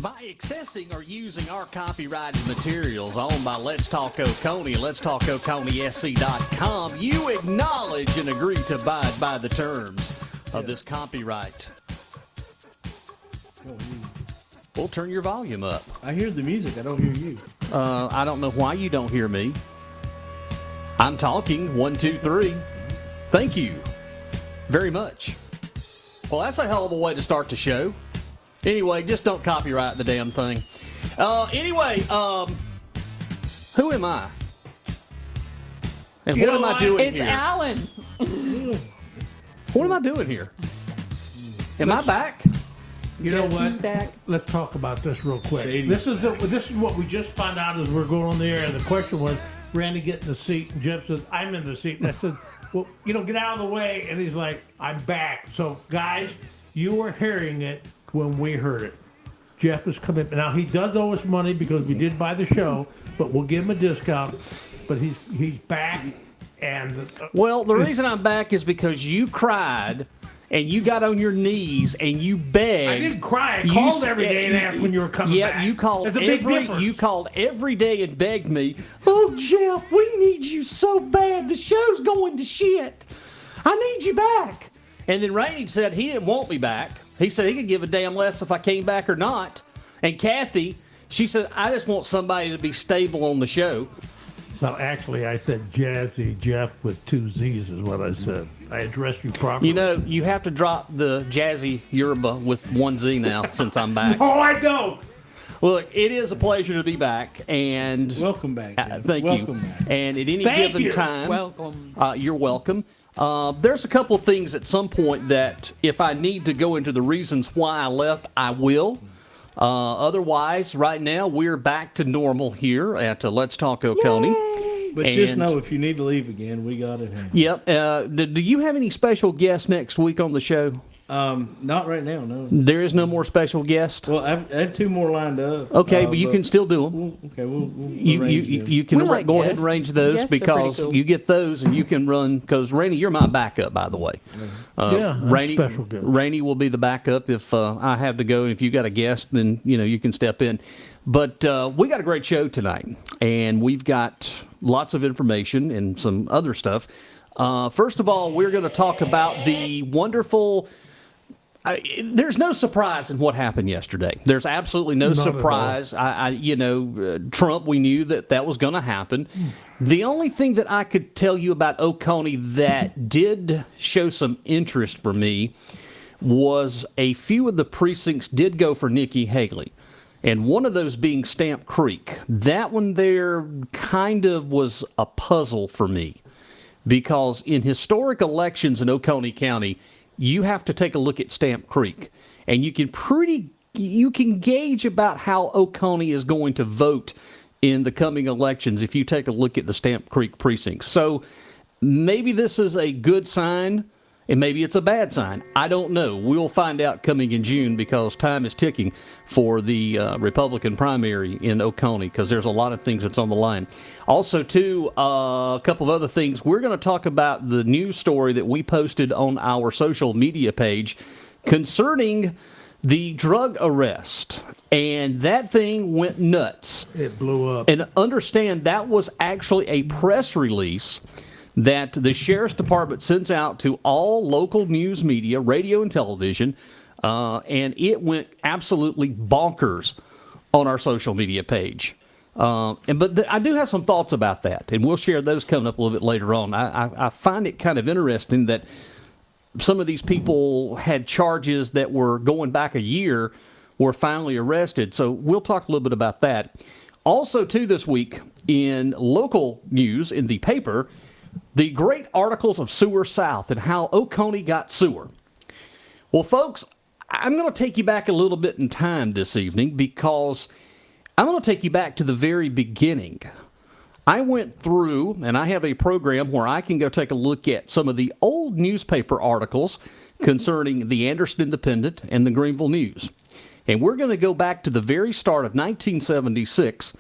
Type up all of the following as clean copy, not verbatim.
By accessing or using our copyrighted materials owned by Let's Talk Oconee, letstalkoconeesc.com, you acknowledge and agree to abide by the terms of this copyright. We'll turn your volume up. I hear the music. I don't hear you. I don't know why you don't hear me. I'm talking. 1, 2, 3. Thank you very much. Well, that's a hell of a way to start the show. Anyway, just don't copyright the damn thing. Anyway, who am I? And what am I doing here? It's Alan. What am I doing here? Am I back? You know Guess what? who's back? Let's talk about this real quick. Shady. This is what we just found out as we're going on the air. And the question was, Randy get in the seat, and Jeff says, "I'm in the seat." And I said, "Well, get out of the way." And he's like, "I'm back." So, guys, you were hearing it when we heard it. Jeff is coming. Now, he does owe us money because we did buy the show, but we'll give him a discount. But he's back. And Well, the reason I'm back is because you cried and you got on your knees and you begged. I didn't cry. I called every day and asked when you were coming back. Yeah, you called There's a big difference. You called every day and begged me. Oh, Jeff, we need you so bad. The show's going to shit. I need you back. And then Randy said he didn't want me back. He said he could give a damn less if I came back or not. And Kathy, she said, I just want somebody to be stable on the show. Well, actually, I said Jazzy Jeff with 2 Z's is what I said. I addressed you properly. You know, you have to drop the jazzy Yoruba with 1 Z now since I'm back. No, I don't. Look, it is a pleasure to be back, and Welcome back, Jeff. thank Welcome you. back. And at any Thank given you. time, Welcome. You're welcome. There's a couple of things at some point that, if I need to go into the reasons why I left, I will. Otherwise, right now we're back to normal here at Let's Talk Oconee. But just And- know, if you need to leave again, we got it handled. Yep. Do you have any special guests next week on the show? Not right now, no. There is no more special guest. Well, I had 2 more lined up. Okay, but you can still do them. We'll You arrange them. can We like go ahead and guests. arrange those Guests are pretty because cool. you get those and you can run. Because Rainey, you're my backup, by the way. Yeah, I'm Rainey, special guest. Rainey will be the backup if I have to go. If you got a guest, then you can step in. But we got a great show tonight, and we've got lots of information and some other stuff. First of all, we're going to talk about the wonderful. There's no surprise in what happened yesterday. There's absolutely no Not at all. surprise. Trump, we knew that was going to happen. The only thing that I could tell you about Oconee that did show some interest for me was a few of the precincts did go for Nikki Haley. And one of those being Stamp Creek. That one there kind of was a puzzle for me. Because in historic elections in Oconee County, you have to take a look at Stamp Creek, and you can gauge about how Oconee is going to vote in the coming elections if you take a look at the Stamp Creek precinct. So maybe this is a good sign, and maybe it's a bad sign. I don't know. We'll find out coming in June because time is ticking for the Republican primary in Oconee because there's a lot of things that's on the line. Also, too, a couple of other things. We're going to talk about the news story that we posted on our social media page concerning the drug arrest. And that thing went nuts. It blew up. And understand that was actually a press release that the Sheriff's Department sends out to all local news media, radio and television, and it went absolutely bonkers on our social media page. But I do have some thoughts about that, and we'll share those coming up a little bit later on. I find it kind of interesting that some of these people had charges that were going back a year, were finally arrested. So we'll talk a little bit about that. Also, too, this week in local news in the paper, the great articles of Sewer South and how Oconee got sewer. Well, folks, I'm going to take you back a little bit in time this evening because I'm going to take you back to the very beginning. I went through, and I have a program where I can go take a look at some of the old newspaper articles concerning the Anderson Independent and the Greenville News. And we're going to go back to the very start of 1976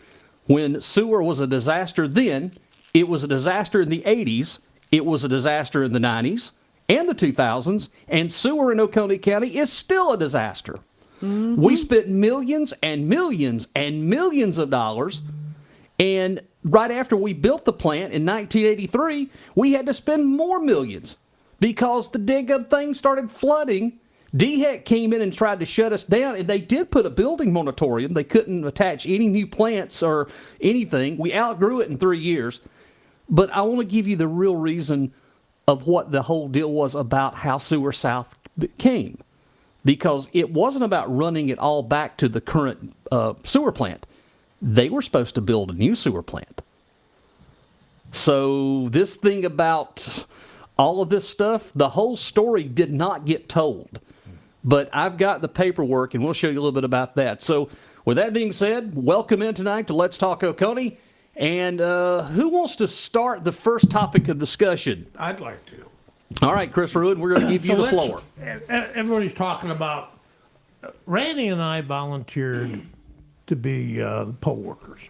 when sewer was a disaster then. It was a disaster in the 80s, it was a disaster in the 90s and the 2000s, and sewer in Oconee County is still a disaster. We spent millions and millions and millions of dollars. And right after we built the plant in 1983, we had to spend more millions because the dang thing started flooding. DHEC came in and tried to shut us down, and they did put a building moratorium. They couldn't attach any new plants or anything. We outgrew it in 3 years. But I want to give you the real reason of what the whole deal was about how Sewer South came. Because it wasn't about running it all back to the current sewer plant. They were supposed to build a new sewer plant. So this thing about all of this stuff, the whole story did not get told. But I've got the paperwork, and we'll show you a little bit about that. So with that being said, welcome in tonight to Let's Talk Oconee. And who wants to start the first topic of discussion? I'd like to. All right, Chris Ruud, we're going to give you the floor. Everybody's talking about, Randy and I volunteered to be the poll workers,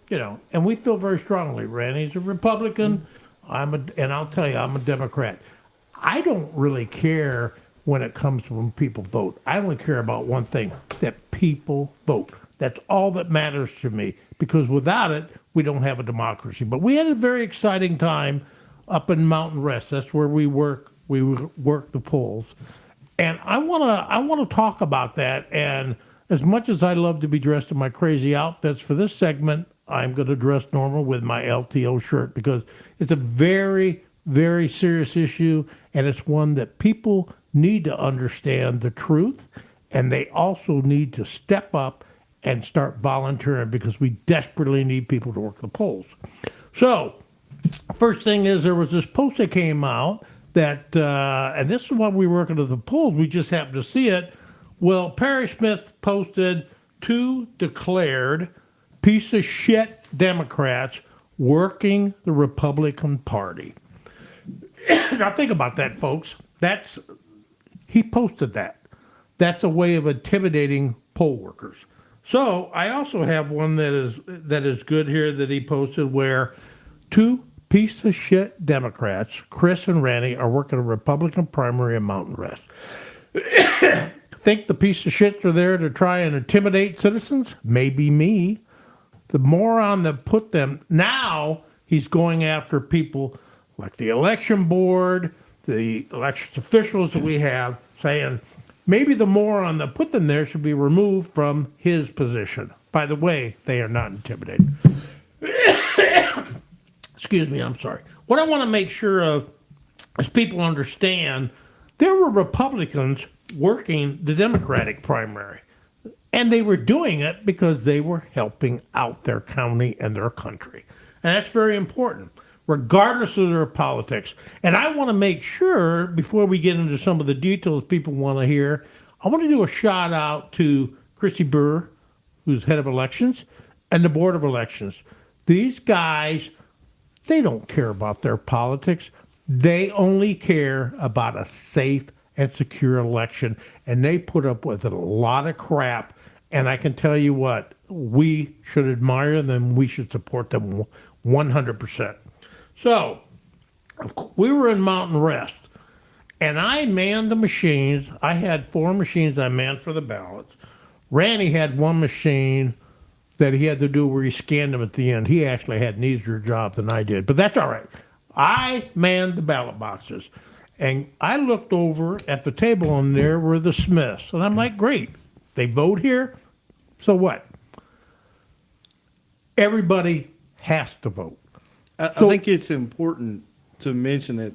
and we feel very strongly. Randy's a Republican, and I'll tell you, I'm a Democrat. I don't really care when it comes to when people vote. I only care about one thing, that people vote. That's all that matters to me, because without it, we don't have a democracy. But we had a very exciting time up in Mountain Rest. That's where we work. We work the polls, and I wanna talk about that. And as much as I love to be dressed in my crazy outfits for this segment, I'm going to dress normal with my LTO shirt because it's a very, very serious issue, and it's one that people need to understand the truth, and they also need to step up and start volunteering because we desperately need people to work the polls. So, first thing is there was this post that came out that, and this is while we were working at the polls, we just happened to see it. Well, Perry Smith posted 2 declared piece of shit Democrats working the Republican Party. Now think about that, folks. He posted that. That's a way of intimidating poll workers. So I also have one that is good here that he posted where 2 piece of shit Democrats, Chris and Rannie, are working a Republican primary in Mountain Rest. Think the piece of shits are there to try and intimidate citizens? Maybe me. The moron that put them, now he's going after people like the election board, the election officials that we have, saying maybe the moron that put them there should be removed from his position. By the way, they are not intimidated. Excuse me, I'm sorry. What I want to make sure of is people understand there were Republicans working the Democratic primary. And they were doing it because they were helping out their county and their country. And that's very important, regardless of their politics. And I want to make sure, before we get into some of the details people want to hear, I want to do a shout out to Christy Burr, who's head of elections, and the Board of Elections. These guys, they don't care about their politics. They only care about a safe and secure election. And they put up with a lot of crap. And I can tell you what, we should admire them. We should support them 100%. So we were in Mountain Rest, and I manned the machines. I had 4 machines I manned for the ballots. Randy had 1 machine that he had to do where he scanned them at the end. He actually had an easier job than I did, but that's all right. I manned the ballot boxes, and I looked over at the table, and there were the Smiths. And I'm like, great, they vote here, so what? Everybody has to vote. I think it's important to mention that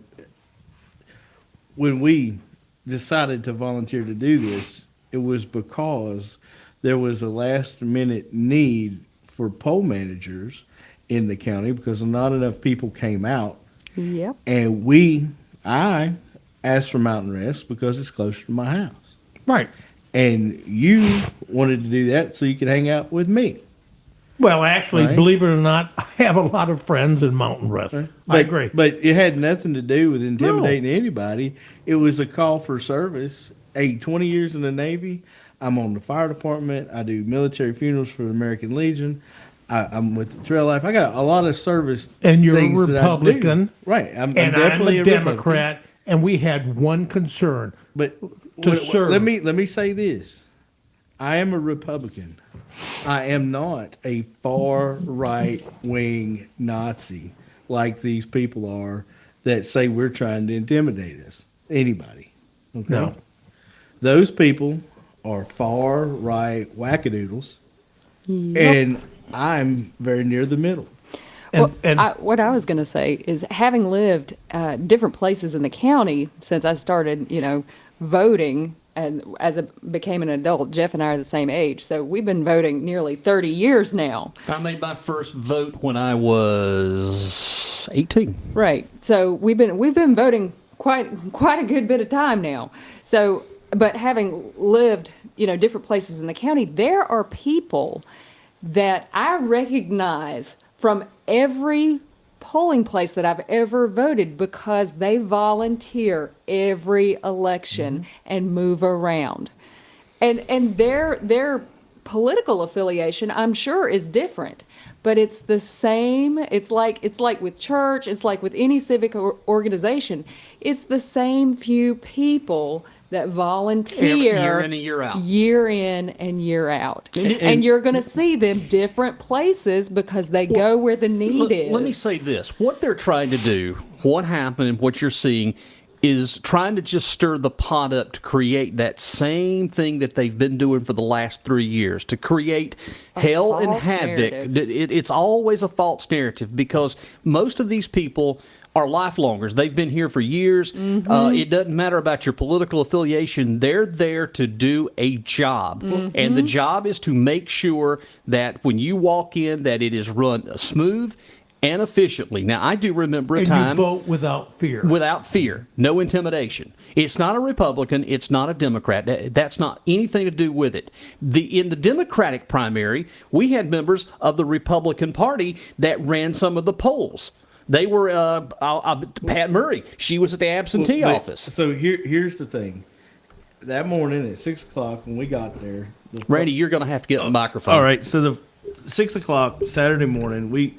when we decided to volunteer to do this, it was because there was a last-minute need for poll managers in the county because not enough people came out. Yep. And I asked for Mountain Rest because it's closer to my house. Right. And you wanted to do that so you could hang out with me. Well, actually, Right. believe it or not, I have a lot of friends in Mountain Rest. I agree. But it had nothing to do with intimidating anybody. It was a call for service. 20 years in the Navy. I'm on the fire department. I do military funerals for the American Legion. I'm with the Trail Life. I got a lot of service. And you're a things that I do. Republican. Right. I'm and definitely I'm a Democrat, and we had one concern. But to serve. let me say this. I am a Republican. I am not a far right wing Nazi like these people are that say we're trying to intimidate us. Anybody. Okay? No. Those people are far right wackadoodles. And I'm very near the middle. What I was going to say is, having lived different places in the county since I started, voting, and as I became an adult, Jeff and I are the same age, so we've been voting nearly 30 years now. I made my first vote when I was 18. Right. So we've been voting quite a good bit of time now. So, but having lived, different places in the county, there are people that I recognize from every polling place that I've ever voted because they volunteer every election and move around. And their political affiliation, I'm sure, is different, but it's the same. It's like with church, it's like with any civic organization. It's the same few people that volunteer Year in and year out. year in and year out. And you're going to see them different places because they go where the need is. Let me say this. What they're trying to do, what happened and what you're seeing, is trying to just stir the pot up to create that same thing that they've been doing for the last 3 years, to create hell and false havoc. narrative. It's always a false narrative because most of these people are lifelongers. They've been here for years. It doesn't matter about your political affiliation. They're there to do a job. And the job is to make sure that when you walk in, that it is run smooth and efficiently. Now, I do remember a And time... you vote without fear. Without fear. No intimidation. It's not a Republican. It's not a Democrat. That's not anything to do with it. In the Democratic primary, we had members of the Republican Party that ran some of the polls. They were Pat Murray. She was at the absentee office. So here's the thing. That morning at 6 o'clock when we got there, Randy, you're going to have to get the microphone. all right. So the 6 o'clock Saturday morning, we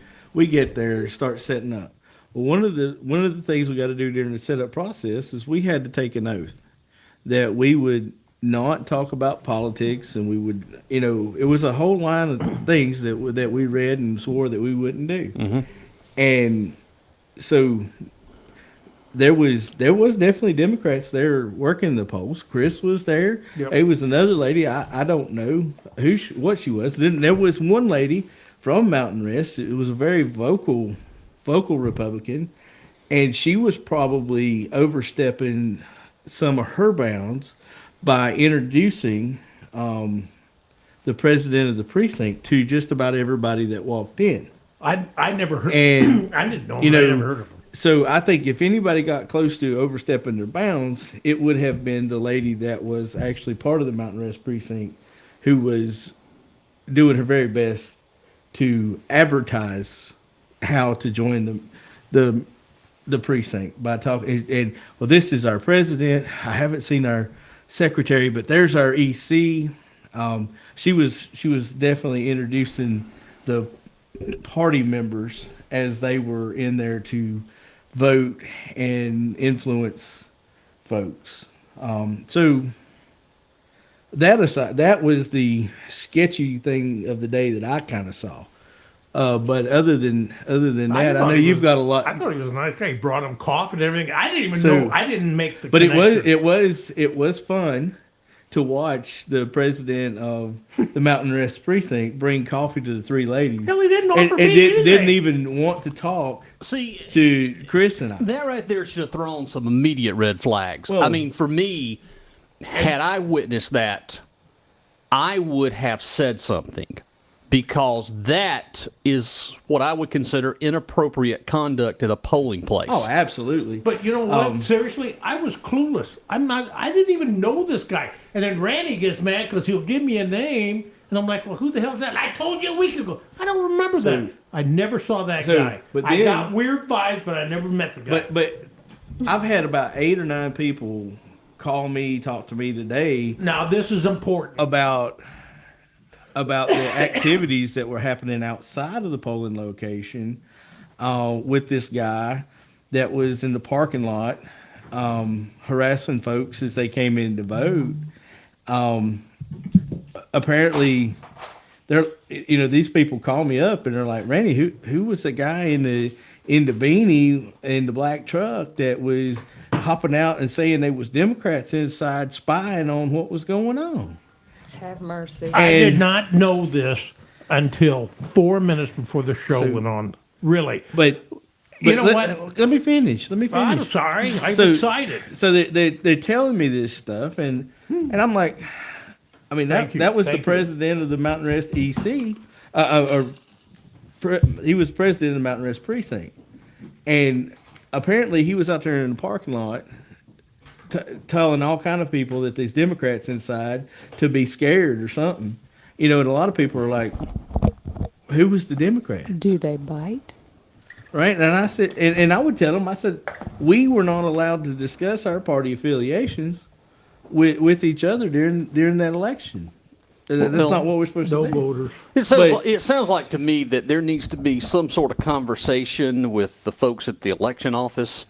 get there, start setting up. Well, one of the things we got to do during the setup process is we had to take an oath that we would not talk about politics, and we would, it was a whole line of things that we read and swore that we wouldn't do. And so there was definitely Democrats there working the polls. Chris was there. Yep. There was another lady. I don't know what she was. Then there was one lady from Mountain Rest. It was a very vocal Republican, and she was probably overstepping some of her bounds by introducing the president of the precinct to just about everybody that walked in. I never heard. And I didn't know him. I never heard of him. So I think if anybody got close to overstepping their bounds, it would have been the lady that was actually part of the Mountain Rest precinct, who was doing her very best to advertise how to join the precinct by talking. And well, this is our president. I haven't seen our secretary, but there's our EC. She was definitely introducing the party members as they were in there to vote and influence folks. So that aside, that was the sketchy thing of the day that I kind of saw. But other than that, I know you've got a lot. I thought he was a nice guy. He brought him coffee and everything. I didn't even So- know. I didn't make the. But connection. it was fun to watch the president of the Mountain Rest precinct bring coffee to the three ladies. Hell, he didn't offer and me didn't anything. even want to talk See, to Chris and I. that right there should have thrown some immediate red flags. Well- I mean, for me, had I witnessed that, I would have said something, because that is what I would consider inappropriate conduct at a polling place. Oh, absolutely. But you know what? Seriously, I was clueless. I didn't even know this guy. And then Randy gets mad because he'll give me a name, and I'm like, well, who the hell's that? I told you a week ago. I don't remember that. I never saw that guy. but I then- got weird vibes, but I never met the guy. But I've had about 8 or 9 people talk to me today Now this is important. about the activities that were happening outside of the polling location with this guy that was in the parking lot harassing folks as they came in to vote. apparently, these people call me up and they're like, Randy, who was the guy in the beanie in the black truck that was hopping out and saying there was Democrats inside spying on what was going on? Have mercy. I And- did not know this until 4 minutes before the show So- went on. Really. But You know Let me finish. I'm sorry. I'm So- excited. So they're telling me this stuff, and I'm like, I mean, Thank you. that was the Thank you. president of the Mountain Rest EC, he was president of the Mountain Rest precinct, and apparently he was out there in the parking lot telling all kind of people that there's Democrats inside to be scared or something, and a lot of people are like, who was the Democrats? Do they bite? Right, and I said, and I would tell them, I said, we were not allowed to discuss our party affiliations with each other during that election. That's Well, not what we're supposed No to do. voters. It sounds like to me that there needs to be some sort of conversation with the folks at the election office.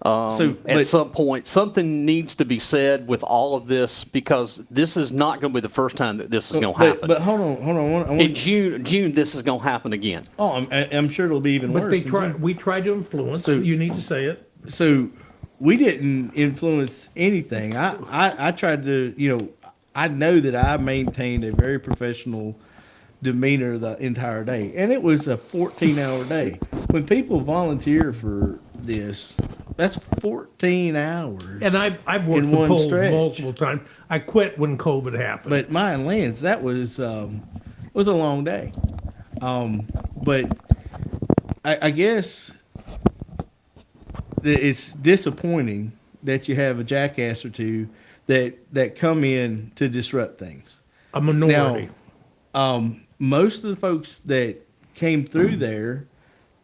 At some point, something needs to be said with all of this, because this is not going to be the first time that this is going to happen. But hold on. I want, In June, this is going to happen again. I'm sure it'll be even But worse. we tried to influence. So- You need to say it. So we didn't influence anything. I tried to, I know that I maintained a very professional demeanor the entire day, and it was a 14-hour day. When people volunteer for this, that's 14 hours. And I've worked In the one polls stretch. multiple times. I quit when COVID happened. But mine lands, that was a long day. But I guess it's disappointing that you have a jackass or two that come in to disrupt things. a minority. Most of the folks that came through there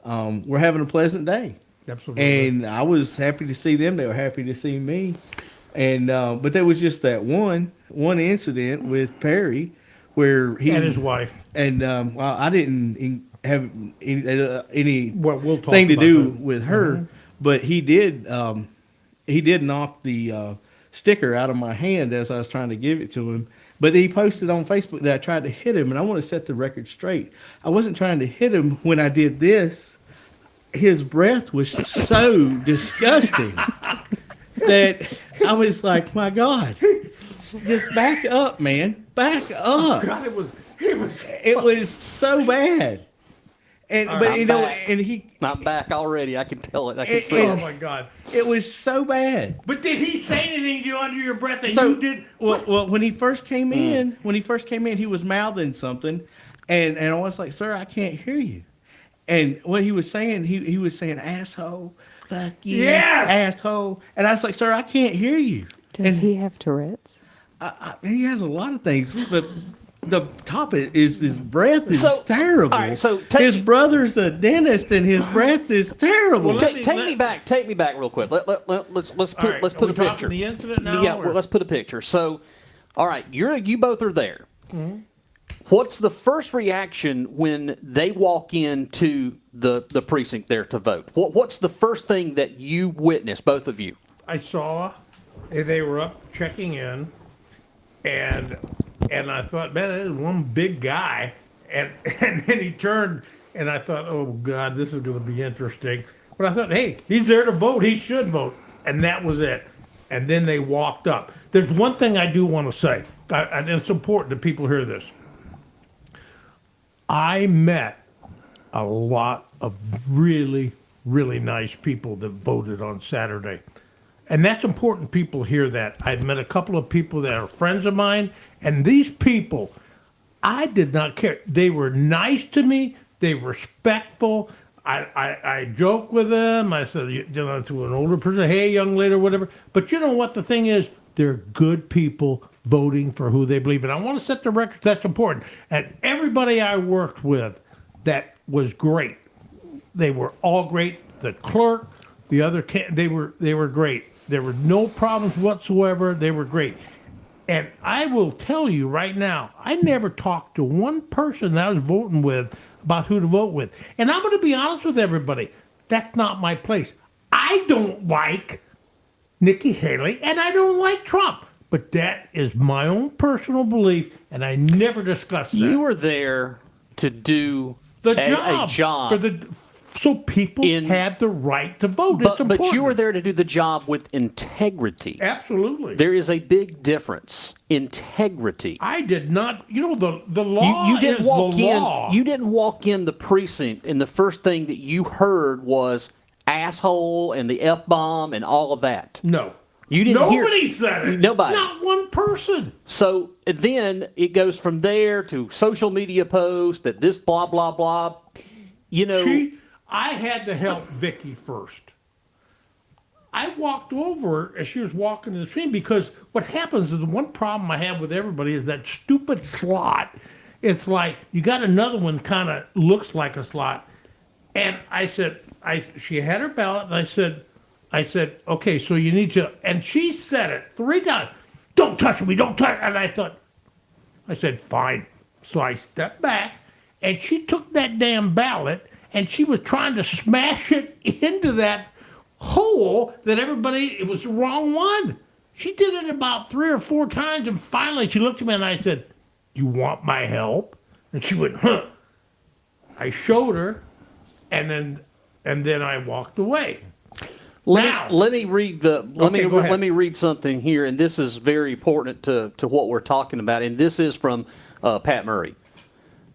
were having a pleasant day. Absolutely. And I was happy to see them. They were happy to see me. And but there was just that one incident with Perry where he and his wife. and well, I didn't have any Well, we'll talk thing to about do that. with her, but he did knock the sticker out of my hand as I was trying to give it to him. But he posted on Facebook that I tried to hit him, and I want to set the record straight. I wasn't trying to hit him when I did this. His breath was so disgusting that I was like, my God, just back up, man. Back up. God, it was It was so bad. And but I'm you know, back. and he I'm back already. I can tell it. I can It- see it- oh it. my God. it was so bad. But did he say anything to you under your breath that So you did? well, when he first came in, he was mouthing something, and I was like, "Sir, I can't hear you." And what he was saying, he was saying, "Asshole, fuck you, Yes! asshole," and I was like, "Sir, I can't hear you." Does And he have Tourette's? he has a lot of things, but the top is his breath is So, terrible. all right, so take his me- brother's a dentist, and his breath is terrible. Well, Take me back. Take me back real quick. Let's put All right, let's are put we a talking picture. the incident now, Yeah, or- well, let's put a picture. So, all right, you both are there. What's the first reaction when they walk into the precinct there to vote? What's the first thing that you witness, both of you? I saw they were up checking in, and I thought, man, that is one big guy, and then he turned, and I thought, oh God, this is going to be interesting. But I thought, hey, he's there to vote. He should vote, and that was it. And then they walked up. There's one thing I do want to say, and it's important that people hear this. I met a lot of really, really nice people that voted on Saturday. And that's important people hear that. I've met a couple of people that are friends of mine, and these people, I did not care. They were nice to me. They were respectful. I joked with them. I said, to an older person, hey, young lady, or whatever. But you know what? The thing is, they're good people voting for who they believe in. I want to set the record. That's important. And everybody I worked with that was great. They were all great. The clerk, the other, they were great. There were no problems whatsoever. They were great. And I will tell you right now, I never talked to one person that I was voting with about who to vote with. And I'm going to be honest with everybody. That's not my place. I don't like Nikki Haley, and I don't like Trump. but that is my own personal belief, and I never discussed that. You were there to do the a job. So people had the right to vote. But you were there to do the job with integrity. Absolutely. There is a big difference. Integrity. I did not. The law You didn't is walk the in. law. You didn't walk in the precinct, and the first thing that you heard was asshole and the F-bomb and all of that. No. You didn't Nobody said it. Nobody. Not one person. So then it goes from there to social media posts that this blah blah blah. I had to help Vicky first. I walked over as she was walking in the street because what happens is the one problem I have with everybody is that stupid slot. It's like you got another one kind of looks like a slot, and I said, she had her ballot, and I said, okay, so you need to, and she said it 3 times. Don't touch me, don't touch. And I said, fine. So I stepped back, and she took that damn ballot. And she was trying to smash it into that hole that it was the wrong one. She did it about 3 or 4 times, and finally she looked at me and I said, "You want my help?" And she went, "Huh." I showed her, and then I walked away. Let me read go ahead. let me read something here, and this is very important to what we're talking about, and this is from Pat Murray.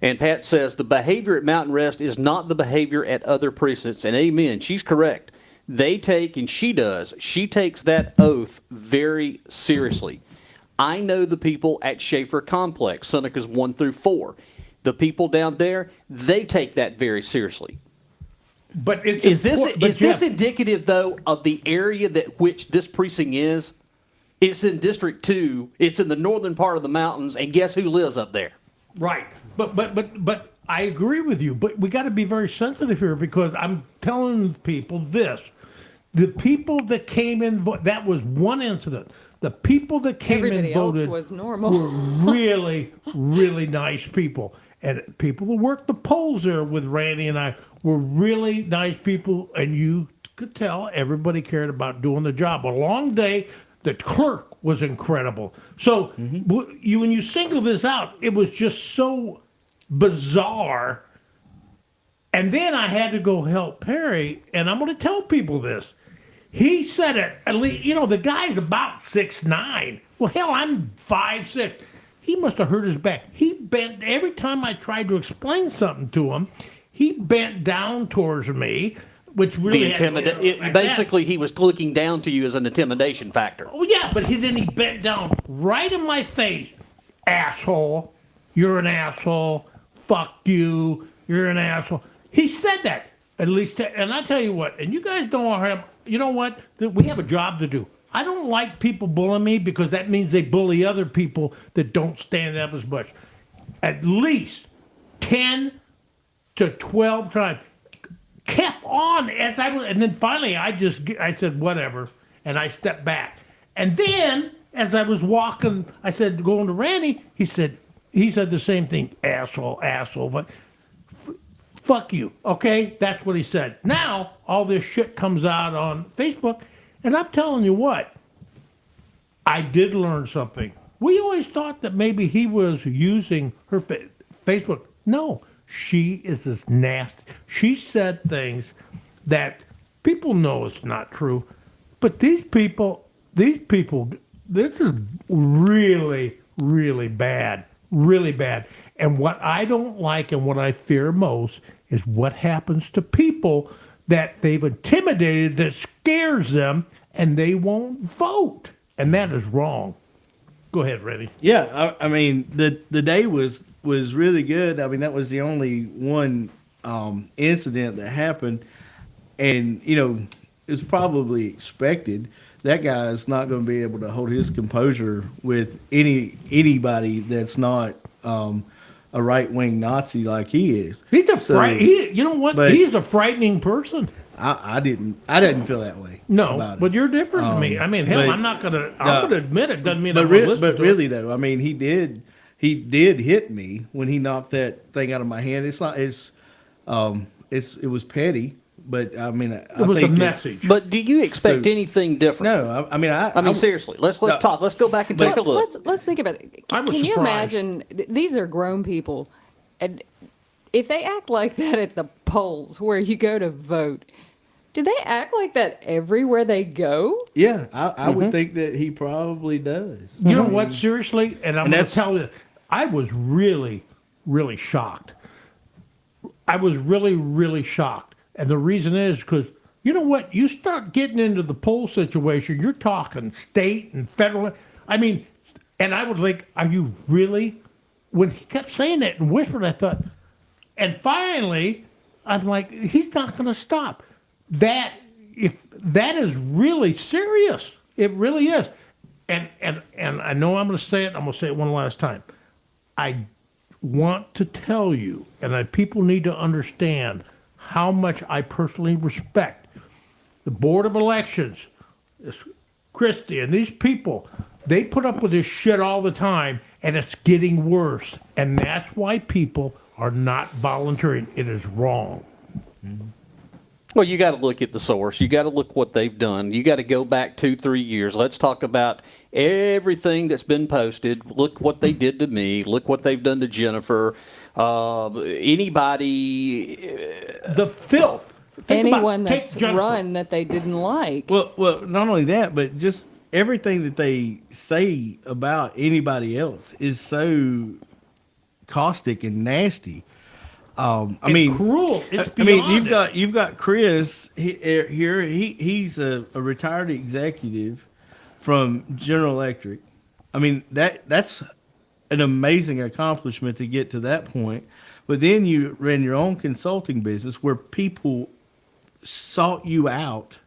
And Pat says, the behavior at Mountain Rest is not the behavior at other precincts. And amen, she's correct. They take, and she takes that oath very seriously. I know the people at Schaefer Complex, Seneca's 1 through 4. The people down there, they take that very seriously. But is this indicative, though, of the area that which this precinct is? It's in District 2. It's in the northern part of the mountains, and guess who lives up there? Right. But I agree with you. But we got to be very sensitive here because I'm telling people this: the people that came in, that was one incident. The people that came Everybody in voted else was normal. were really, really nice people, and people that worked the polls there with Randy and I were really nice people, and you could tell everybody cared about doing the job. A long day. The clerk was incredible. So when you single this out, it was just so bizarre. And then I had to go help Perry, and I'm going to tell people this. He said it, at least, the guy's about 6'9". Well, hell, I'm 5'6". He must have hurt his back. He bent, every time I tried to explain something to him, he bent down towards me. Which really basically he was looking down to you as an intimidation factor. Oh yeah, but then he bent down right in my face. Asshole, you're an asshole. Fuck you, you're an asshole. He said that at least, and I tell you what, and you guys don't have. You know what? We have a job to do. I don't like people bullying me because that means they bully other people that don't stand up as much. At least 10 to 12 times. Kept on as I was, and then finally I said whatever, and I stepped back. And then as I was walking, I said going to Randy. He said the same thing, asshole, but fuck you, okay? That's what he said. Now all this shit comes out on Facebook, and I'm telling you what, I did learn something. We always thought that maybe he was using her Facebook. No. She is as nasty. She said things that people know it's not true. But these people, this is really, really bad. Really bad. And what I don't like and what I fear most is what happens to people that they've intimidated that scares them and they won't vote. And that is wrong. Go ahead, Randy. Yeah, I mean, the day was really good. I mean, that was the only one incident that happened. And, it's probably expected. That guy's not going to be able to hold his composure with anybody that's not a right-wing Nazi like he is. He's you know what? He's a frightening person. I didn't feel that way. No, about but it. you're different than me. I mean, hell, I'm gonna admit it. Doesn't mean I'm but gonna listen to really it. though, I mean, he did hit me when he knocked that thing out of my hand. It's not. It was petty. But I mean, It was a think that- message. But do you expect So- anything different? No, I mean, I mean, seriously, let's No. talk. Let's go back and take a Well, look. let's think about it. I was Can you surprised. imagine? These are grown people, and if they act like that at the polls where you go to vote, do they act like that everywhere they go? Yeah, I would think that he probably does. You know what? Seriously, and I'm And going that's- to tell you, I was really, really shocked. I was really, really shocked. And the reason is because, you know what? You start getting into the poll situation, you're talking state and federal. I mean, and I would think, are you really? When he kept saying that and whispered, I thought, and finally, I'm like, he's not going to stop. That, if that is really serious, it really is. And I know I'm going to say it, I'm going to say it one last time. I want to tell you, and people need to understand how much I personally respect the Board of Elections, this Christie, and these people. They put up with this shit all the time, and it's getting worse. And that's why people are not volunteering. It is wrong. Well, you got to look at the source. You got to look what they've done. You got to go back 2-3 years. Let's talk about everything that's been posted. Look what they did to me. Look what they've done to Jennifer. Anybody. The filth. Think about- Anyone take that's Jennifer. run that they didn't like. Well, not only that, but just everything that they say about anybody else is so caustic and nasty. I mean, cruel. It's I mean, beyond you've got Chris here. He's a retired executive from General Electric. I mean, that's an amazing accomplishment to get to that point. But then you ran your own consulting business where people sought you out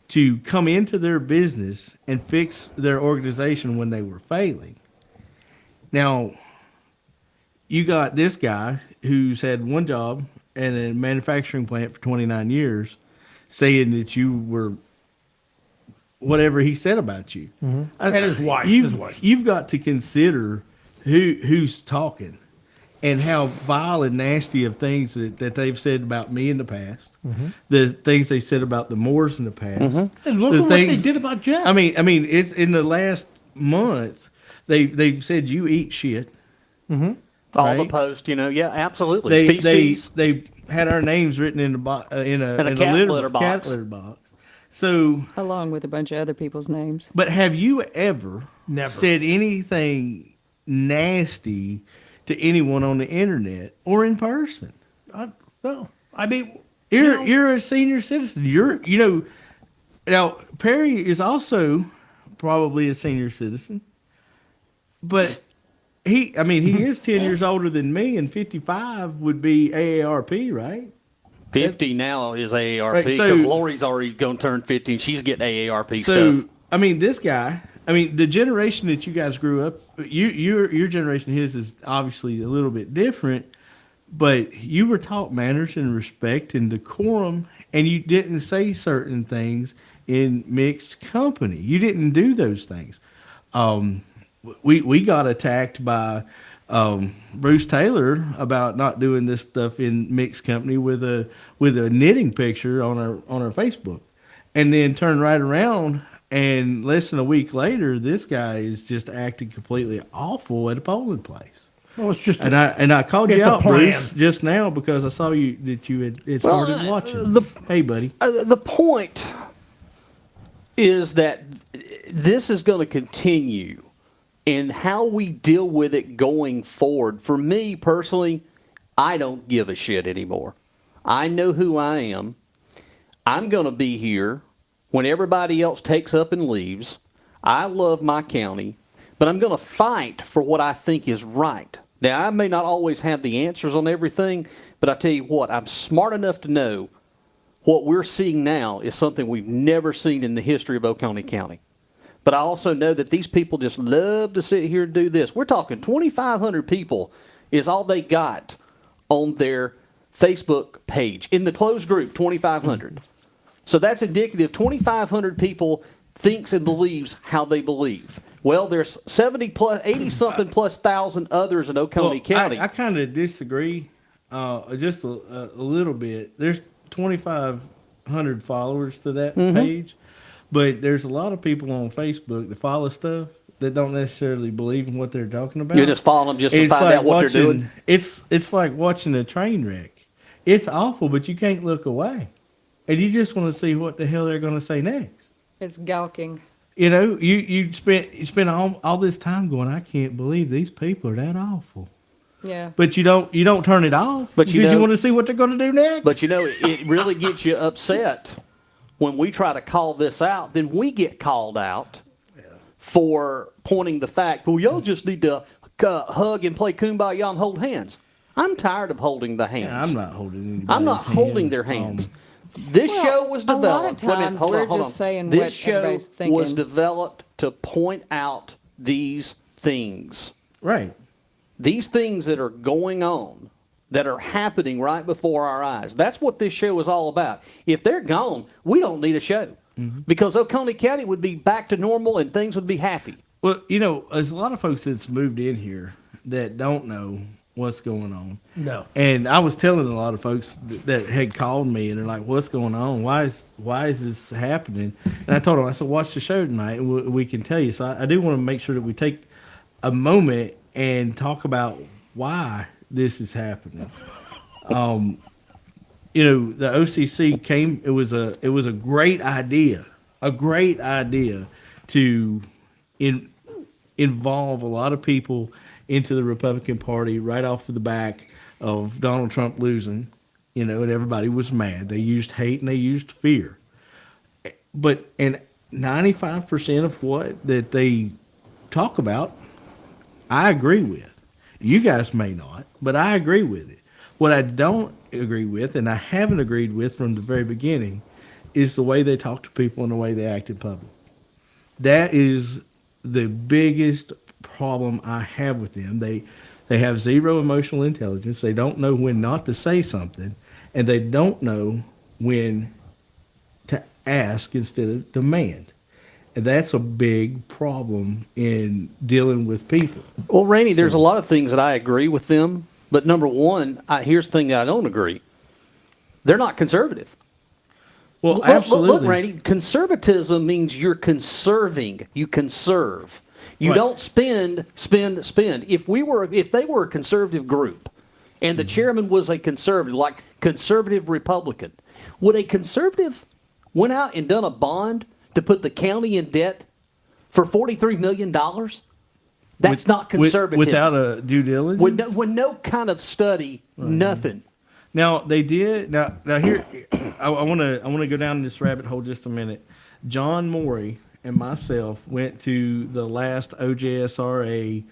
to come into their business and fix their organization when they were failing. Now, you got this guy who's had one job in a manufacturing plant for 29 years saying that you were whatever he said about you. And his wife, You've, his wife. you've got to consider who's talking and how vile and nasty of things that they've said about me in the past, the things they said about the Moors in the past. And look the at what they did about Jeff. I mean, it's in the last month they've said you eat shit. All the Right. posts, yeah, absolutely. Feces. They had our names written in a cat litter litter box. cat litter box. So, Along with a bunch of other people's names. but have you ever Never. said anything nasty to anyone on the internet or in person? No. I mean, You're a senior citizen. Now Perry is also probably a senior citizen, but he is 10 years older than me, and 55 would be AARP, right? 50 now is AARP Right, because so- Lori's already going to turn 50 and she's getting AARP So stuff. this guy. The generation that you guys grew up, your generation, his is obviously a little bit different, but you were taught manners and respect and decorum, and you didn't say certain things in mixed company. You didn't do those things. We got attacked by Bruce Taylor about not doing this stuff in mixed company with a knitting picture on our Facebook, and then turn right around. And less than a week later, this guy is just acting completely awful at a polling place. well, it's just And I called you It's a out, plan. Bruce, just now because I saw that you had started watching. Hey, buddy. The point is that this is going to continue, and how we deal with it going forward. For me personally, I don't give a shit anymore. I know who I am. I'm going to be here when everybody else takes up and leaves. I love my county, but I'm going to fight for what I think is right. Now, I may not always have the answers on everything, but I tell you what, I'm smart enough to know what we're seeing now is something we've never seen in the history of Oconee County. But I also know that these people just love to sit here and do this. We're talking 2,500 people is all they got on their Facebook page. In the closed group, 2,500. So that's indicative. 2,500 people thinks and believes how they believe. Well, there's 80 something plus thousand others in Oconee County. I kind of disagree just a little bit. There's 2,500 followers to that Mm-hmm. page, but there's a lot of people on Facebook that follow stuff that don't necessarily believe in what they're talking about. You're just following them just to It's find like out what they're watching- doing. It's like watching a train wreck. It's awful, but you can't look away, and you just want to see what the hell they're going to say next. It's gawking. You know, you spend all this time going, I can't believe these people are that awful. Yeah. But you don't turn it off But you because you know- want to see what they're going to do next. But you know, it really gets you upset when we try to call this out. Then we get called out for pointing the fact, well, y'all just need to hug and play kumbaya and hold hands. I'm tired of holding the hands. I'm not holding anybody's I'm not holding hand. their hands. This Well, show was a lot of developed. Wait a minute, times hold on, we're hold just on. saying this what show everybody's was thinking. developed to point out these things. Right. These things that are going on, that are happening right before our eyes. That's what this show is all about. If they're gone, we don't need a show because Oconee County would be back to normal and things would be happy. Well, you know, there's a lot of folks that's moved in here that don't know what's going on. No. And I was telling a lot of folks that had called me and they're like, "What's going on? Why is this happening?" And I told them, I said, "Watch the show tonight, and we can tell you." So I do want to make sure that we take a moment and talk about why this is happening. You know, the OCC came. It was a great idea, to involve a lot of people into the Republican Party right off of the back of Donald Trump losing, you know, and everybody was mad. They used hate and they used fear. And 95% of what that they talk about, I agree with. You guys may not, but I agree with it. What I don't agree with, and I haven't agreed with from the very beginning, is the way they talk to people and the way they act in public. That is the biggest problem I have with them. They have zero emotional intelligence. They don't know when not to say something, and they don't know when to ask instead of demand. And that's a big problem in dealing with people. Well, Randy, there's a lot of things that I agree with them, but number one, here's the thing that I don't agree. They're not conservative. Well, Look, absolutely. Randy, conservatism means you're conserving. You conserve. You Right. don't spend. If they were a conservative group and the chairman was a conservative, like conservative Republican, would a conservative went out and done a bond to put the county in debt for $43 million? That's not conservative. Without a due diligence? With no kind of study, nothing. Now they did. Now here, I want to go down this rabbit hole just a minute. John Morey and myself went to the last OJSRA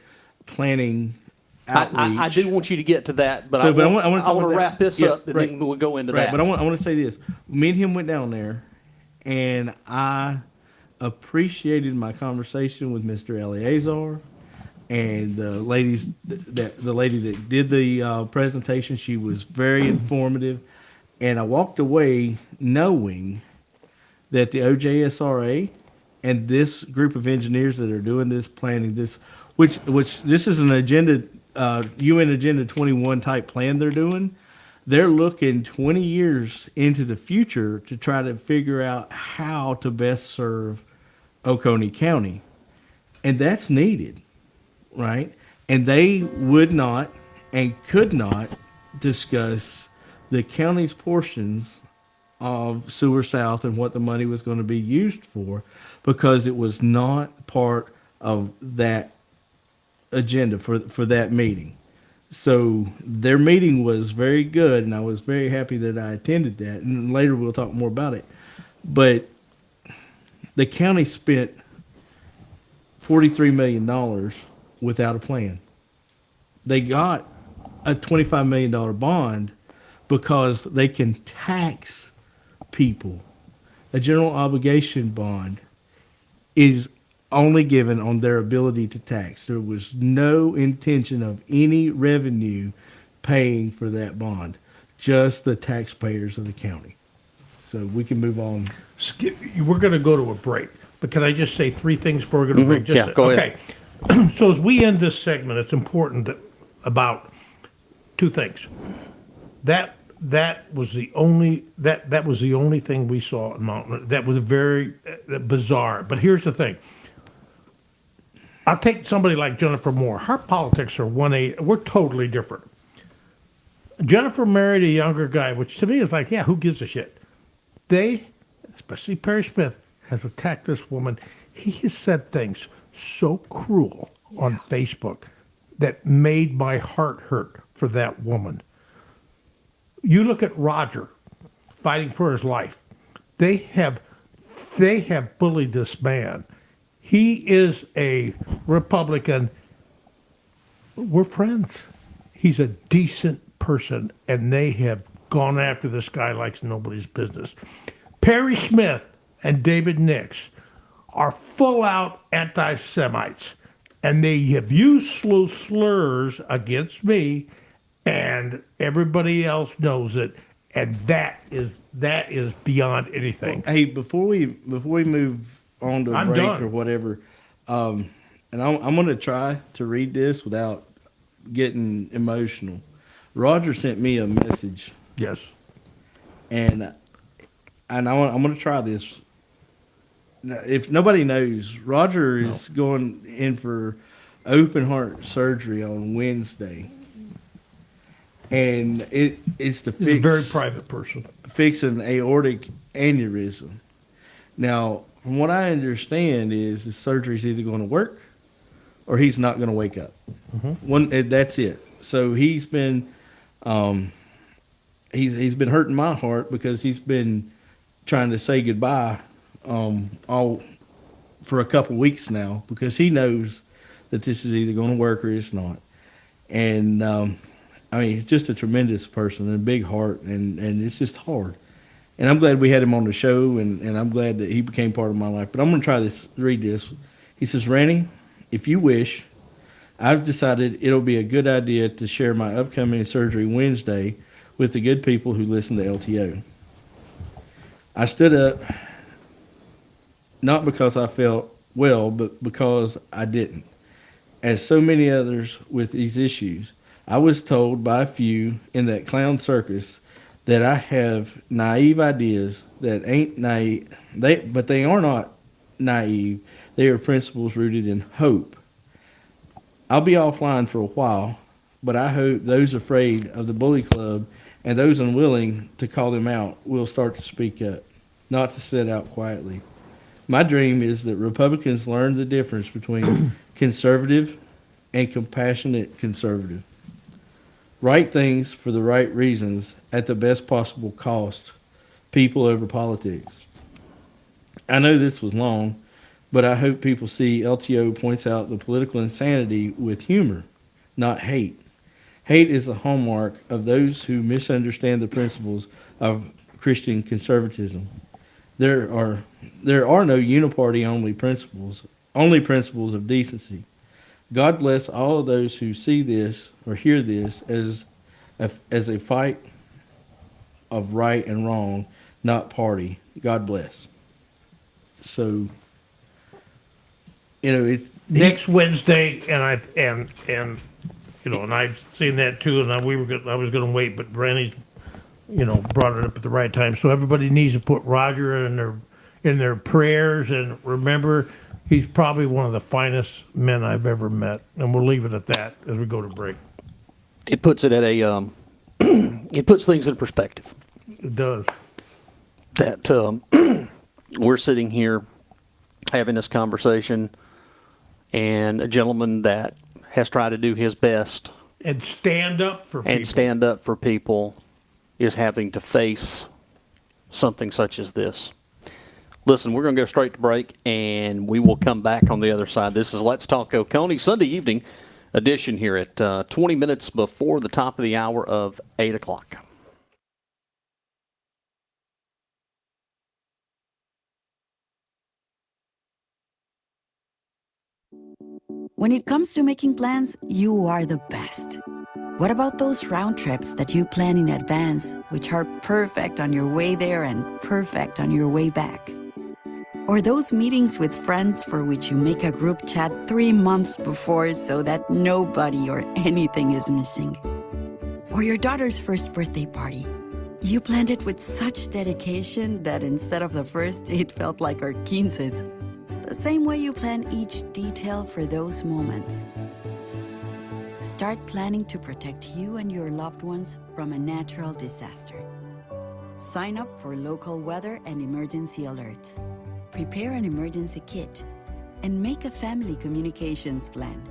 planning outreach. I do want you to get to that, but So, I but I want wanna talk to about wrap that. this Yeah, up, and right. then we'll go into Right, that. but I want to say this. Me and him went down there, and I appreciated my conversation with Mr. Eleazar and the lady that did the presentation. She was very informative, and I walked away knowing that the OJSRA and this group of engineers that are doing this planning, which this is an agenda, UN Agenda 21 type plan they're doing. They're looking 20 years into the future to try to figure out how to best serve Oconee County. And that's needed, right? And they would not and could not discuss the county's portions of Sewer South and what the money was going to be used for because it was not part of that agenda for that meeting. So their meeting was very good, and I was very happy that I attended that. And later we'll talk more about it. But the county spent $43 million without a plan. They got a $25 million bond because they can tax people. A general obligation bond is only given on their ability to tax. There was no intention of any revenue paying for that bond, just the taxpayers of the county. So we can move on. We're going to go to a break, but can I just say three things before we go to break? Just Yeah, go ahead. Okay. So as we end this segment, it's important that about two things. That that was the only thing we saw in Mountain. That was very bizarre. But here's the thing. I'll take somebody like Jennifer Moore. Her politics are 180. We're totally different. Jennifer married a younger guy, which to me is like, yeah, who gives a shit? They, especially Perry Smith, has attacked this woman. He has said things so cruel on Facebook that made my heart hurt for that woman. You look at Roger fighting for his life. They have bullied this man. He is a Republican. We're friends. He's a decent person, and they have gone after this guy like nobody's business. Perry Smith and David Nix are full-out anti-Semites, and they have used slurs against me, and everybody else knows it, and that is beyond anything. Hey, before we move on to a I'm break done. or whatever, and I'm going to try to read this without getting emotional. Roger sent me a message, Yes. and I'm going to try this. Now, if nobody knows, Roger is going in for open heart surgery on Wednesday, and it's to He's a fix very private person. fix an aortic aneurysm. Now, from what I understand, is the surgery is either going to work or he's not going to wake up. That's it. So he's been he's been hurting my heart because he's been trying to say goodbye all for a couple weeks now because he knows that this is either going to work or it's not. And I mean, he's just a tremendous person and a big heart, and it's just hard. And I'm glad we had him on the show, and I'm glad that he became part of my life. But I'm going to try this, read this. He says, Rannie, if you wish, I've decided it'll be a good idea to share my upcoming surgery Wednesday with the good people who listen to LTO. I stood up, not because I felt well, but because I didn't. As so many others with these issues, I was told by a few in that clown circus that I have naive ideas that ain't naive, but they are not naive. They are principles rooted in hope. I'll be offline for a while, but I hope those afraid of the bully club and those unwilling to call them out will start to speak up, not to sit out quietly. My dream is that Republicans learn the difference between conservative and compassionate conservative. Right things for the right reasons at the best possible cost, people over politics. I know this was long, but I hope people see LTO points out the political insanity with humor, not hate. Hate is the hallmark of those who misunderstand the principles of Christian conservatism. There are no uniparty only principles of decency. God bless all of those who see this or hear this as a fight of right and wrong, not party. God bless. So, you know, it's Next Wednesday, and I've seen that too, and I was going to wait, but Randy's, brought it up at the right time. So everybody needs to put Roger in their prayers, and remember, he's probably one of the finest men I've ever met, and we'll leave it at that as we go to break. It puts it at a it puts things in perspective. It does. That we're sitting here having this conversation, and a gentleman that has tried to do his best And stand up for people. and stand up for people is having to face something such as this. Listen, we're going to go straight to break, and we will come back on the other side. This is Let's Talk Oconee, Sunday evening edition here at 20 minutes before the top of the hour of 8 o'clock. When it comes to making plans, you are the best. What about those round trips that you plan in advance, which are perfect on your way there and perfect on your way back? Or those meetings with friends for which you make a group chat 3 months before so that nobody or anything is missing? Or your daughter's first birthday party, You planned it with such dedication that instead of the first, it felt like our quinces. The same way you plan each detail for those moments. Start planning to protect you and your loved ones from a natural disaster. Sign up for local weather and emergency alerts. Prepare an emergency kit and make a family communications plan.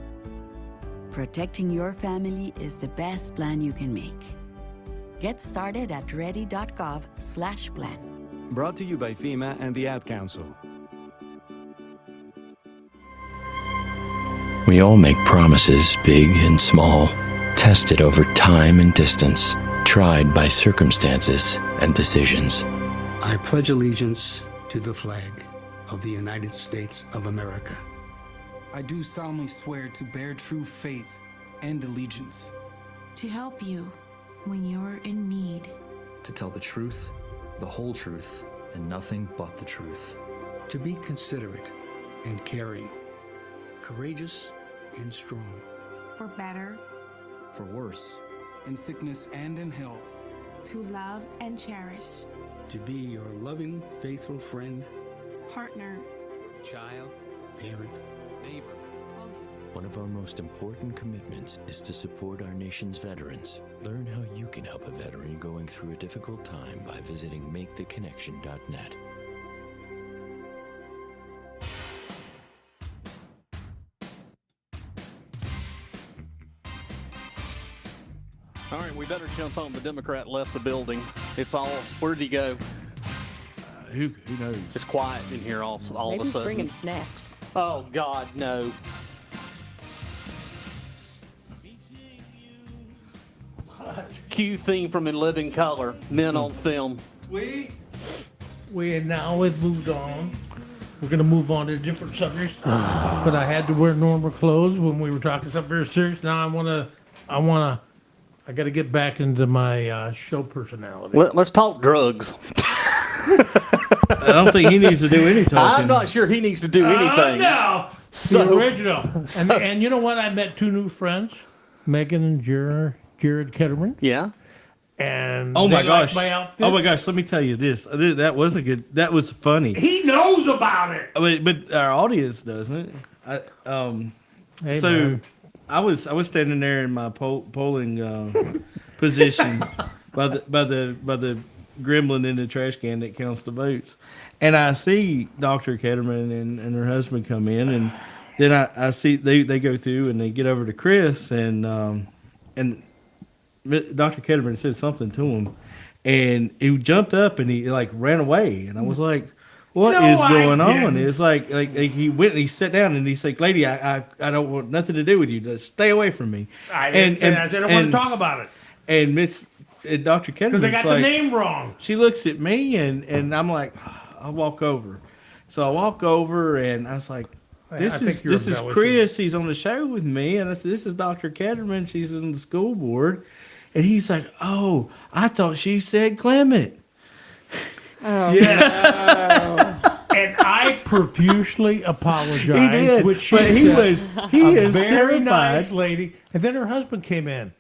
Protecting your family is the best plan you can make. Get started at ready.gov/plan. Brought to you by FEMA and the Ad Council. We all make promises, big and small, tested over time and distance, tried by circumstances and decisions. I pledge allegiance to the flag of the United States of America. I do solemnly swear to bear true faith and allegiance. To help you when you're in need. To tell the truth, the whole truth, and nothing but the truth. To be considerate and caring, courageous and strong. For better. For worse. In sickness and in health. To love and cherish. To be your loving, faithful friend. Partner. Child. Parent. Neighbor. One of our most important commitments is to support our nation's veterans. Learn how you can help a veteran going through a difficult time by visiting maketheconnection.net. All right, we better jump on. The Democrat left the building. It's all, where'd he go? Who knows? It's quiet in here all Maybe of a he's sudden. bringing snacks. Oh, God, no. Cue theme from In Living Color, Men on Film. We now have moved on. We're going to move on to different subjects. But I had to wear normal clothes when we were talking something very serious. Now I got to get back into my show personality. Well, let's talk drugs. I don't think he needs to do any talking. I'm not sure he needs to do anything. No, So- the original. And you know what? I met two new friends, Megan and Jared Ketterman. Yeah. And Oh my they liked gosh! my outfits. Oh my gosh! Let me tell you this. That was a good. That was funny. He knows about it. But our audience doesn't. Hey, So man. I was standing there in my polling position by the gremlin in the trash can that counts the votes, and I see Dr. Ketterman and her husband come in, and then I see they go through and they get over to Chris, and Dr. Ketterman said something to him, and he jumped up and he like ran away, and I was like, "What is going on?" It's like he went and he sat down and he's like, "Lady, I don't want nothing to do with you. Just stay away from me." I didn't say that. I said I don't want to talk about it. And Dr. Ketterman, Because they got the name wrong. She looks at me and I'm like, I'll walk over. So I walk over and I was like, this is Chris. He's on the show with me. And I said, this is Dr. Ketterman. She's on the school board. And he's like, oh, I thought she said Clement. Oh, Yeah. And I profusely apologized. He did, which she but he said, is very terrified. nice lady. And then her husband came in.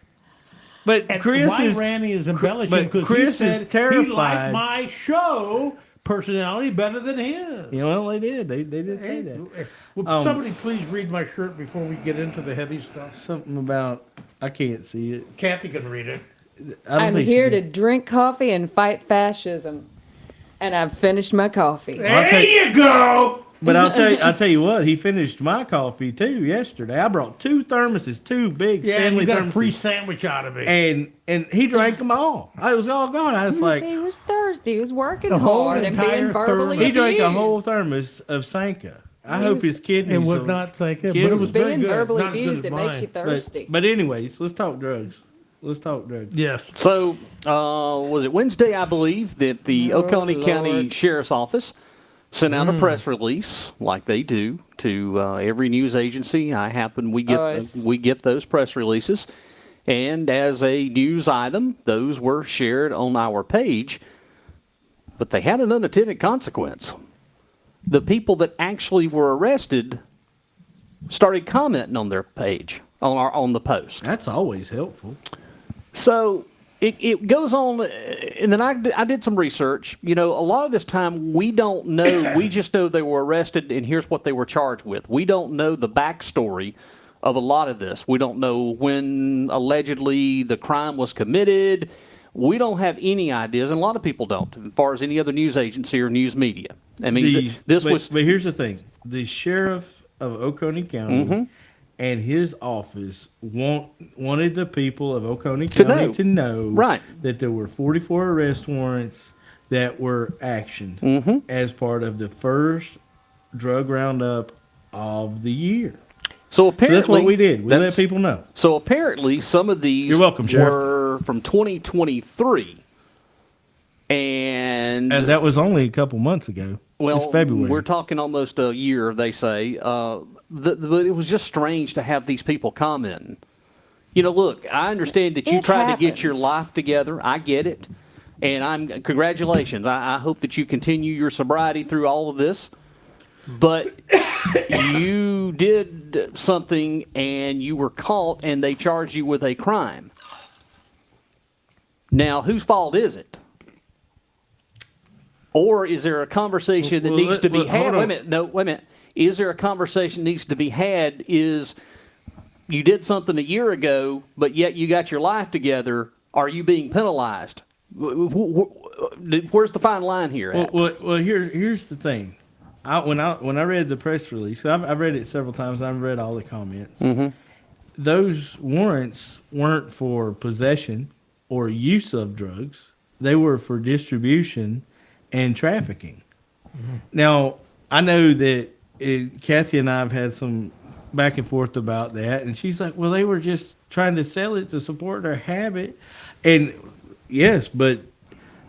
But And Chris why is Randy is embellishing but because Chris he is said he terrified. liked my show personality better than his. You know, they did. They did say that. Will somebody please read my shirt before we get into the heavy stuff? Something about I can't see it. Kathy can read it. I don't I'm think she here to did. drink coffee and fight fascism. And I've finished my coffee. There you go. But I'll tell you what. He finished my coffee too yesterday. I brought two thermoses, two big Yeah, Stanley you got thermoses, a free sandwich out of it. and he drank them all. I was all gone. I was like, He was thirsty. He was working The whole hard and entire being verbally thermos. he drank a whole abused. thermos of Seneca. I He hope was- his kidneys. It would are- not take it, but Kid it was very Being good. verbally Not as good abused, as it makes mine. you thirsty. But anyways, let's talk drugs. Let's talk drugs. Yes. So, was it Wednesday, I believe, that the Oh, Oconee County Lord. Sheriff's Office sent out a press release, like they do to every news agency. We get those press releases, and as a news item, those were shared on our page. But they had an unintended consequence. The people that actually were arrested started commenting on their page, on the post. That's always helpful. So it goes on, and then I did some research. You know, a lot of this time we don't know. We just know they were arrested, and here's what they were charged with. We don't know the backstory of a lot of this. We don't know when allegedly the crime was committed. We don't have any ideas, and a lot of people don't, as far as any other news agency or news media. I mean, But here's the thing: the sheriff of Oconee County and his office wanted the people of Oconee County to know right. that there were 44 arrest warrants that were actioned as part of the first drug roundup of the year. So apparently, that's what we did. We let people know. So apparently, some of these You're welcome, Sheriff. were from 2023, and that was only a couple months ago. well, it's February. we're talking almost a year. They say, but it was just strange to have these people commenting. You know, look, I understand that you tried to get your life together. I get it, and congratulations. I hope that you continue your sobriety through all of this. But you did something and you were caught and they charged you with a crime. Now, whose fault is it? Or is there a conversation that needs to be had? Wait a minute. No, wait a minute. Is there a conversation that needs to be had? Is you did something a year ago, but yet you got your life together. Are you being penalized? Where's the fine line here at? Well, here's the thing. When I read the press release, I've read it several times. I've read all the comments. Those warrants weren't for possession or use of drugs. They were for distribution and trafficking. Now, I know that Kathy and I have had some back and forth about that, and she's like, well, they were just trying to sell it to support their habit. And yes, but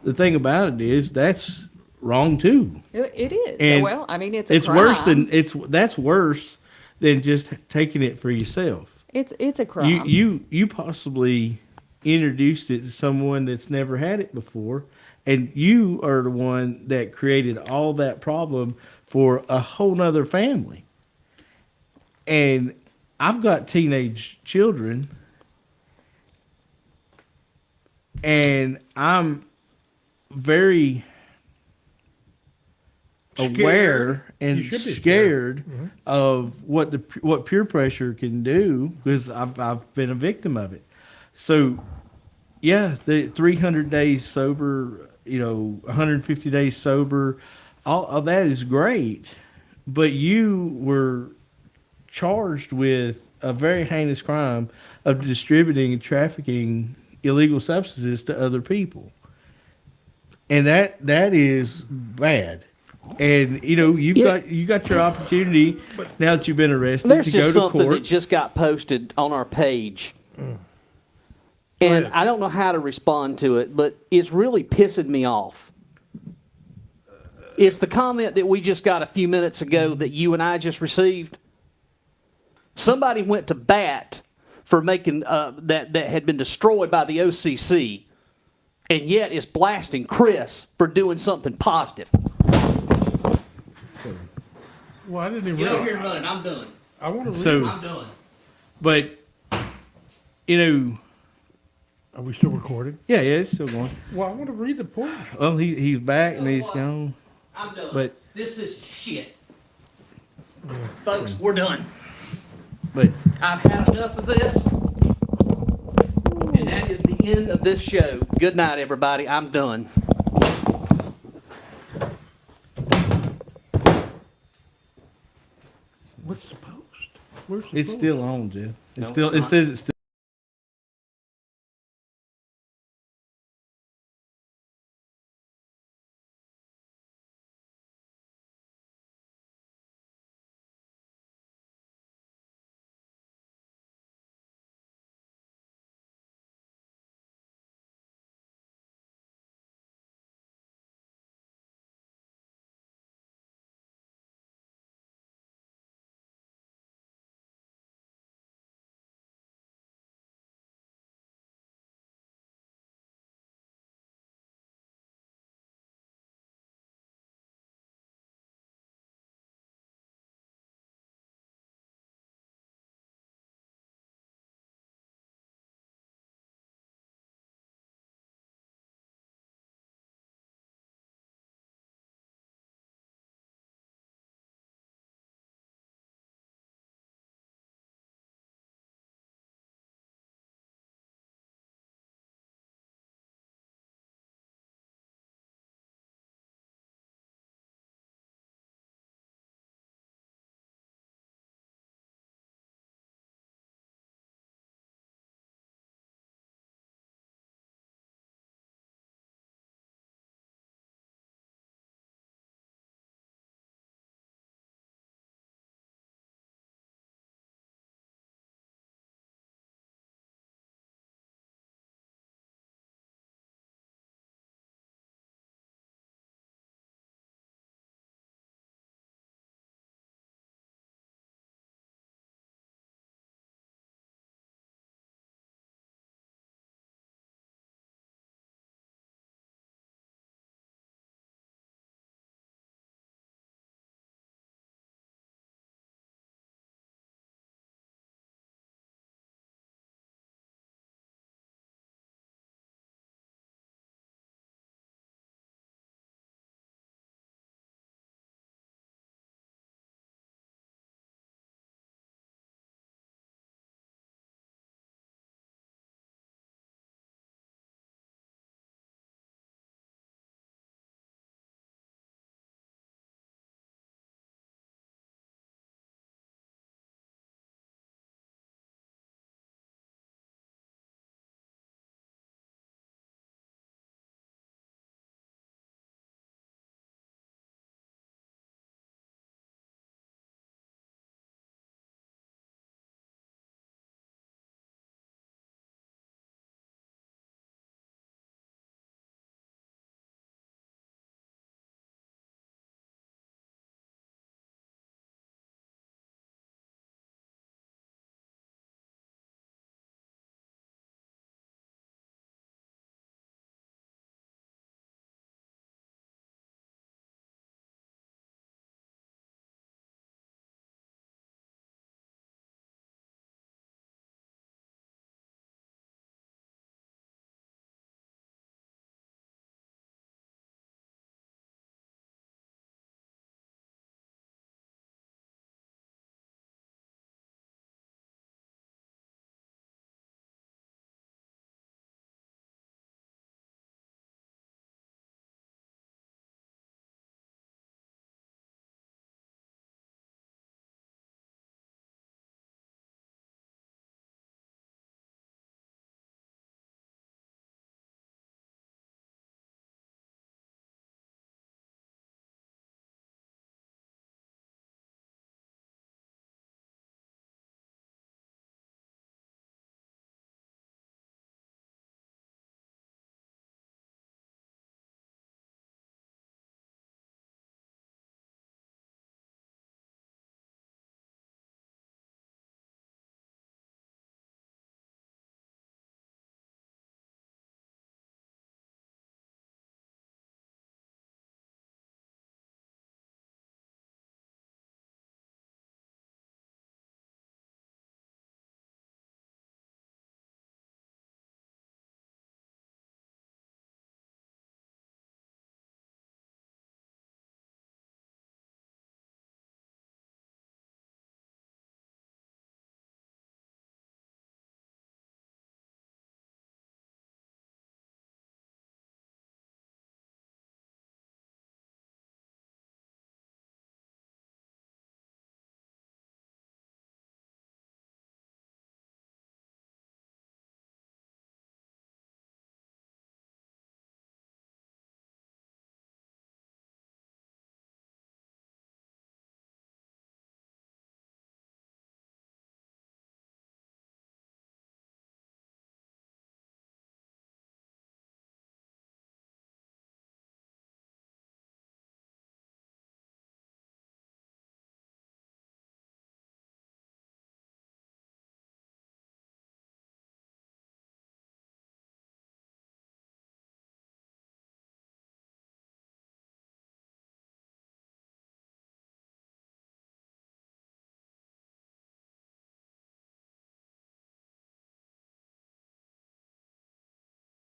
the thing about it is that's wrong too. It is. And well, I mean, it's a crime. That's worse than just taking it for yourself. It's a crime. You possibly introduced it to someone that's never had it before, and you are the one that created all that problem for a whole nother family. And I've got teenage children, and I'm very aware and scared of what peer pressure can do, because I've been a victim of it. So, yeah, the 300 days sober, 150 days sober, all of that is great, but you were charged with a very heinous crime of distributing and trafficking illegal substances to other people, and that is bad. And you got your opportunity now that you've been arrested There's to go just to something court. that just got posted on our page, and I don't know how to respond to it, but it's really pissing me off. It's the comment that we just got a few minutes ago that you and I just received. Somebody went to bat for making that had been destroyed by the OCC, and yet is blasting Chris for doing something positive. Well, I didn't even Get over realize. here and run it. I'm done. I want to read. So- I'm done. But Are we still recording? yeah, it's still going. Well, I want to read the point. Well, he's back and he's gone. I'm done. But This is shit. Folks, we're done. but I've had enough of this. And that is the end of this show. Good night, everybody. I'm done. What's the post? Where's the it's post? still on, Jeff. No, It it's says it's still.